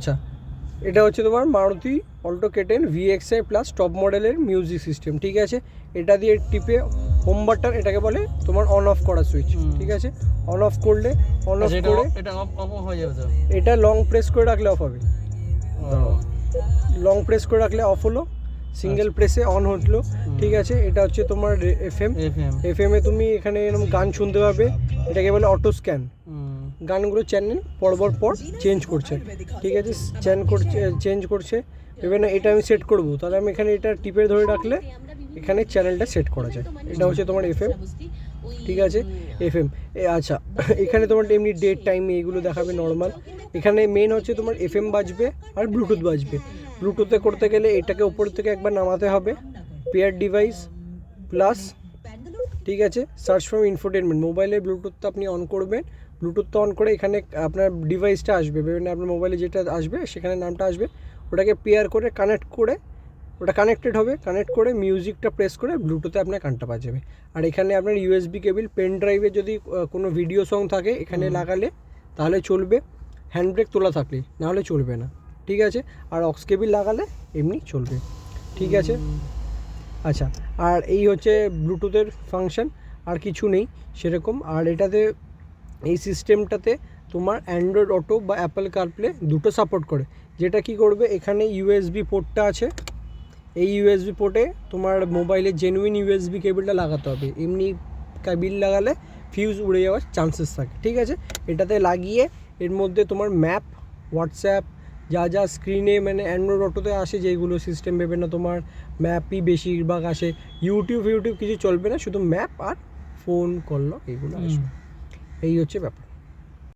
আচ্ছা, এটা হচ্ছে তোমার Maruti Alto K10 VXI plus top মডেলের মিউজিক সিস্টেম, ঠিক আছে। এটা দিয়ে টিপে হোম বাটন, এটাকে বলে তোমার অন অফ করা সুইচ, ঠিক আছে। অন অফ করলে অন অফ করে এটা অফ হয়ে যাবে তো? এটা লং প্রেস করে রাখলে অফ হবে। লং প্রেস করে রাখলে অফ হলো, সিঙ্গেল প্রেসে অন হলো, ঠিক আছে। এটা হচ্ছে তোমার FM এ তুমি এখানে এরকম গান শুনতে পাবে। এটাকে বলে অটো স্ক্যান। গানগুলো চ্যানেল পর চেঞ্জ করছে, ঠিক আছে। চেঞ্জ করছে। এবার না এটা আমি সেট করব, তাহলে আমি এখানে এটা টিপে ধরে রাখলে এখানে চ্যানেলটা সেট করা যায়। এটা হচ্ছে তোমার FM, ঠিক আছে। FM আচ্ছা, এখানে তোমার এমনি ডেট টাইম এইগুলো দেখাবে নর্মাল। এখানে মেন হচ্ছে তোমার FM বাজবে আর ব্লুটুথ বাজবে। ব্লুটুথে করতে গেলে এটাকে উপর থেকে একবার নামাতে হবে, পেয়ার ডিভাইস প্লাস, ঠিক আছে। সার্চ ফ্রম ইনফোটেনমেন্ট, মোবাইলে ব্লুটুথটা আপনি অন করবেন। ব্লুটুথটা অন করে এখানে আপনার ডিভাইসটা আসবে, মানে আপনার মোবাইলে যেটা আসবে সেখানে নামটা আসবে, ওটাকে পেয়ার করে কানেক্ট করে ওটা কানেক্টেড হবে। কানেক্ট করে মিউজিকটা প্রেস করে ব্লুটুথে আপনার গানটা বাজাবে। আর এখানে আপনার USB কেবল, পেন ড্রাইভে যদি কোনো ভিডিও সং থাকে এখানে লাগালে তাহলে চলবে, হ্যান্ড ব্রেক তোলা থাকলে, নাহলে চলবে না, ঠিক আছে। আর অক্স কেবল লাগালে এমনি চলবে, ঠিক আছে। আচ্ছা, আর এই হচ্ছে ব্লুটুথের ফাংশন, আর কিছু নেই সেরকম। আর এটাতে, এই সিস্টেমটাতে তোমার অ্যান্ড্রয়েড অটো বা অ্যাপল কারপ্লে দুটো সাপোর্ট করে। যেটা কি করবে, এখানে USB পোর্টটা আছে, এই USB পোর্টে তোমার মোবাইলের জেনুইন USB কেবলটা লাগাতে হবে। এমনি কেবল লাগালে ফিউজ উড়ে যাওয়ার চান্সেস থাকে, ঠিক আছে। এটাতে লাগিয়ে এর মধ্যে তোমার ম্যাপ, হোয়াটসঅ্যাপ, যা স্ক্রিনে মানে অ্যান্ড্রয়েড অটোতে আসে যেগুলো সিস্টেম ভেবে না, তোমার ম্যাপই বেশিরভাগ আসে। ইউটিউব কিছু চলবে না, শুধু ম্যাপ আর ফোন করলো এগুলো আসবে। এই হচ্ছে ব্যাপার।